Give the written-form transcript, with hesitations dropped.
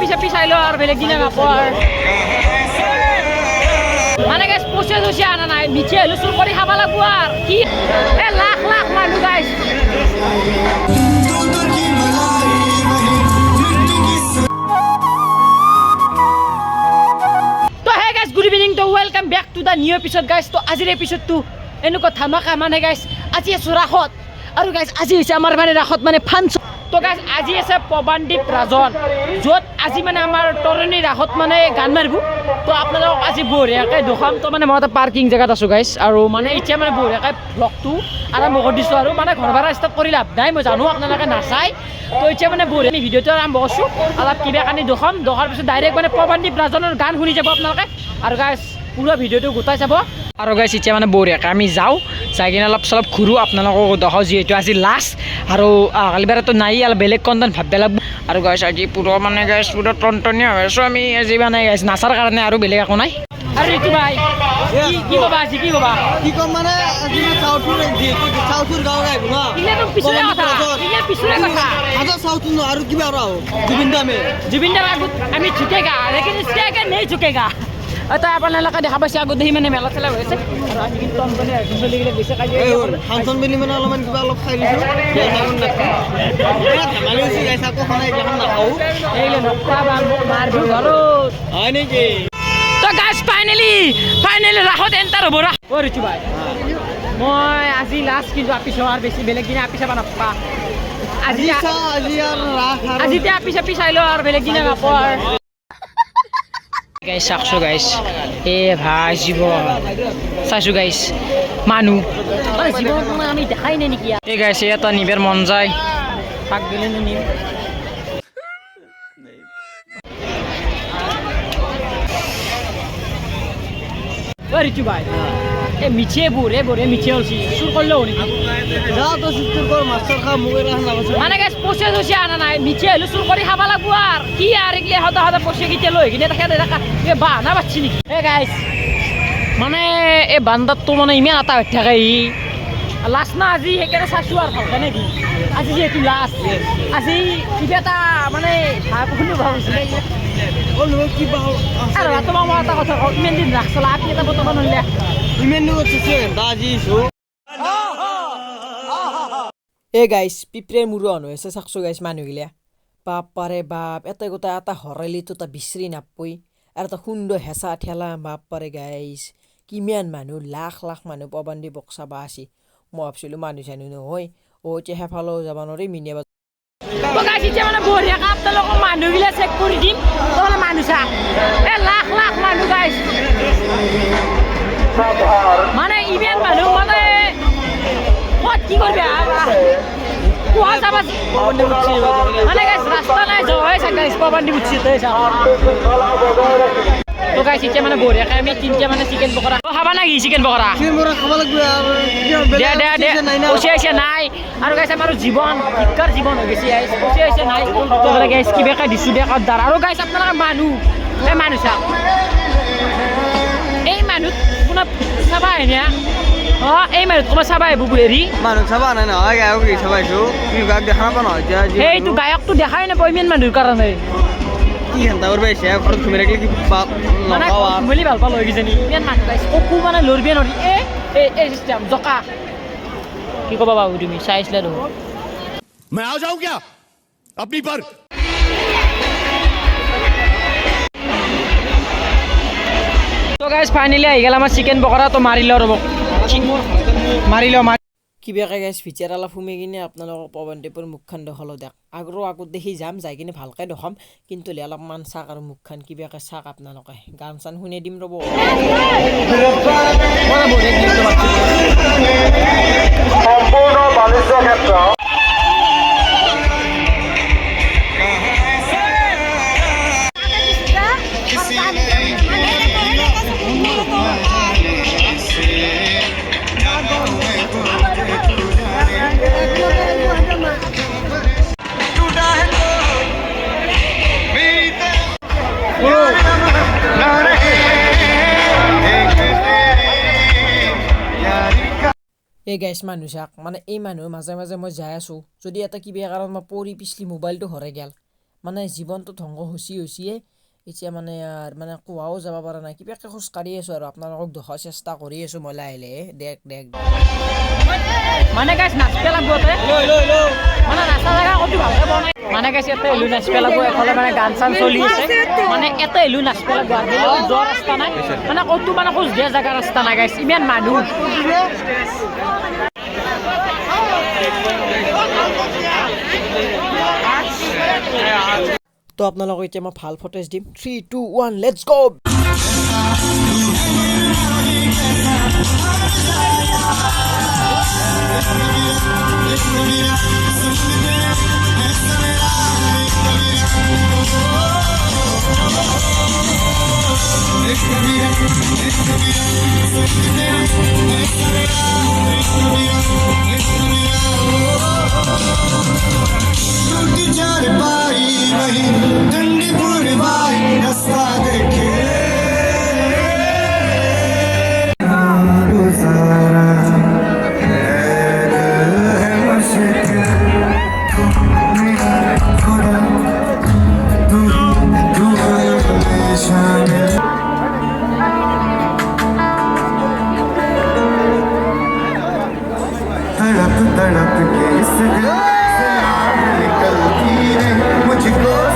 চাপি চাই লো আৰু বেলেগ দিনা নাপাৰ মানে গাইছ পইচা চইচা আনা নাই মিঠে হলো চুৰ কৰি খাব লাগব আৰু কি লাখ লাখ মানুহ গাইছ তো হে গাইছ গুড ইভিনিং তো welcome back to the new episode গাইছ তো আজিৰ এপিসোডটো এনেকুৱা ধামাকা মানে গাইছ আজি আছো ৰাখত আৰু গাইছ আজি হৈছে আমাৰ মানে ৰাখত মানে ফাংচন তো গাইছ আজি আছে পৱনদীপ ৰাজন য'ত আজি মানে আমাৰ তৰণী ৰাখত মানে গান মাৰিব তো আপোনালোকক আজি বঢ়িয়াকৈ দেখাম তো মানে মই এটা পাৰ্কিং জেগাত আছোঁ গাইছ আৰু মানে এতিয়া মানে বঢ়িয়াকৈ ভ্লগটো আৰম্ভ কৰি দিছোঁ আৰু মানে ঘৰ ভাড়া ষ্টাৰ্ট কৰি লাভ নাই মই জানো আপোনালোকে নাচায় তো এতিয়া মানে বঢ়িয়া ভিডিঅ'টো আৰম্ভ কৰিছোঁ অলপ কিবা কানি দেখাম দেখাৰ পিছত ডাইৰেক্ট মানে পৱনদীপ ৰাজনৰ গান শুনি যাব আপোনালোকে আৰু গাইছ পুৰা ভিডিঅ'টো গোটাই চাব আৰু গাইছ এতিয়া মানে বঢ়িয়াকৈ আমি যাওঁ যাই কিনে অলপ চলপ ঘূৰোঁ আপোনালোকক দেখাওঁ যিহেতু আজি লাষ্ট আৰু কালিবাৰতো নাই অলপ বেলেগ কণ্টেণ্ট ভাবিব লাগিব আৰু গাইছ আজি পুৰা মানে গাইছ পুৰা টনটনীয়া হৈ আছোঁ আমি আজি মানে গাইছ নাচাৰ কাৰণে আৰু বেলেগ একো নাই আৰু ঋতু ভাই কি ক'বা আজি কি ক'বা কি ক'ম মানে আজি চাউথৰ গাঁও আহিব ন পিছৰে কথা চাউথ আৰু কিবা আৰু জুবিন দাৰ আগত আমি ঝুকেগা লেকিন ইছকে নেই ঝুকেগা তো আপোনালোকে দেখা পাইছে আগত দেখি মানে মেলা চেলা হৈ আছে আৰু আজি কিন্তু টনটনী চলি গ'লে গৈছে ফাংচন বুলি মানে অলপমান কিবা অলপ খাই লৈছোঁ ধেমালি হৈছে গাইছ আকৌ খানা এইগিলাখন নাখাওঁ এইলে নকৰা বা মোক মাৰবো ঘৰত হয় নেকি তো গাইছ ফাইনেলি ৰাখত এণ্টাৰ হ'ব ৰাখ অ' ঋতু ভাই মই আজি লাষ্ট কিন্তু আপি চাওঁ আৰু বেছি বেলেগ দিনা আপি চাব নাপা আজি এতিয়া আপি চাপি চাই লো আৰু বেলেগ দিনা নাপাওঁ আৰু গাইছ চাকছোঁ গাইছ এ ভাই জীৱন চাইছোঁ গাইছ মানুহ জীৱন আমি দেখাই নাই নেকি এই গাইছ এটা নিবৰ মন যায় তাক দিলে নিম ঋতু ভাই এই মিছে বোৰে মিছে হৈছে চুৰ কৰিলেও নেকি যা তই চুৰ কৰ মাছৰ খা মোক মানে গাইছ পইচা চইচা আনা নাই মিছে হলো চুৰ কৰি খাব লাগব আৰু কি আৰু এইগিলা সদায় পইচা কেতিয়া লৈ কিনে তাকে বাহানা পাচ্ছি নেকি এই গাইছ মানে এই বান্দাৰটো মানে ইমান এটা হৈ থাকে লাষ্ট না আজি সেইকাৰণে চাইছোঁ আৰু ভালকৈ নেকি আজি যিহেতু লাষ্ট আজি কিবা এটা মানে শুনি ভাবিছিলে আৰু তোমাৰ মই এটা কথা কওঁ ইমান দিন ৰাখছিলা আপুনি এটা বৰ্তমান হ'লে ইমান আজি এ গাইছ পিঁপৰে মূৰণ হৈ আছে চাকছোঁ গাইছ মানুহগিলা বাপাৰে বাপ এটা গোটা এটা হৰালিতো এটা বিচাৰি নাপই আৰু এটা সুন্দৰ হেঁচা ঠেলা বাপাৰে গাইছ কিমান মানুহ লাখ লাখ মানুহ পৱনদীপক চাবা আছে মই ভাবছিলোঁ মানুহ চানুহ নহয় এতিয়া সেইফালেও যাব নোৱাৰি মিনিয়া মানে বঢ়িয়াকৈ আপোনালোকক মানুহগিলা চেক কৰি দিম তহঁতে মানুহ চা এই লাখ লাখ মানুহ গাইছ মানে ইমান মানুহ মানে ক'ত কি কৰিবি কোৱা যাবা মানে গাইছ ৰাস্তা নাই জয় চাই গাইছ পৱনদীপ উঠছি তো গাইছ এতিয়া মানে বঢ়িয়াকৈ আমি তিনিটা মানে চিকেন পকৰা খাবা নেকি চিকেন পকৰা খাব লাগিব পইচা হৈছে নাই আৰু গাইছ আমাৰ জীৱন শিক্ষাৰ জীৱন হৈ গৈছে গাইছ পইচা হৈছে নাই তহঁতে গাইছ কিবাকৈ দিছোঁ দে কদ্দাৰ আৰু গাইছ আপোনালোকে মানুহ এই মানুহ চাওক এই মানুহ আপোনাৰ চাবা এনে অঁ এই মানুহ তোমাৰ চাবা আহিব হেৰি মানুহ চাবা নাই নহয় গায়ক চাবা আহিছোঁ গায়ক দেখা নাপা নহয় সেইটো গায়কটো দেখাই নাপাওঁ ইমান মানুহৰ কাৰণে কি ঘণ্টা কৰিব আহিছে ঘৰত ঘুমি ৰাখিলে কি মানে ঘুমিলি ভাল পালোঁ হৈ কিজানি ইমান মানুহ গাইছে অকু মানে লৰিব নোৱাৰি এই চিষ্টেম জকা কি ক'বা বাবু তুমি চাইছিলা দেখোন मैं आ जाऊं क्या अपनी पर তো গাইছ ফাইনেলি আহি গ'ল আমাৰ চিকেন পকৰাটো মাৰি লওঁ ৰ'ব মাৰি লওঁ কিবাকৈ গাইছ ফিচাৰ অলপ সোমাই কিনে আপোনালোকক পৱনদীপৰ মুখখন দেখালোঁ দিয়ক আগত দেখি যাম যাই কিনে ভালকৈ দেখাম কিন্তু অলপমান চাওক আৰু মুখখন কিবাকৈ চাওক আপোনালোকে গান চান শুনি দিম ৰ'ব সম্পূৰ্ণ বাণিজ্য ক্ষেত্ৰ এই গাইছ মানুহ চাওক মানে এই মানুহৰ মাজে মাজে মই যাই আছোঁ যদি এটা কিবা কাৰণ মই পৰি পিছলি মোবাইলটো হৰাই গ'ল মানে জীৱনটো ধ্বংস হৈছিয়ে এতিয়া মানে আৰু মানে কোৱাও যাব পৰা নাই কিবাকৈ খোজকাঢ়ি আছোঁ আৰু আপোনালোকক দেখাৰ চেষ্টা কৰি আছোঁ মই লাহে লাহে দেখ মানে গাইছ নাচপে লাগব মানে নাচা জেগা ক'তো ভালকৈ বনাই মানে গাইছ ইয়াতে এলু নাচপে লাগব এফালে মানে গান চান চলি আছে মানে এটা এলু নাচপে লাগব আৰু যোৱা ৰাস্তা নাই মানে ক'তো মানে খোজ দিয়া জেগা ৰাস্তা নাই গাইছ ইমান মানুহ তো আপোনালোকক এতিয়া মই ভাল ফটেজ দিম 3, 2, 1 লেটছ গো तड़प तड़प के इस दिल से आग निकलती है मुझको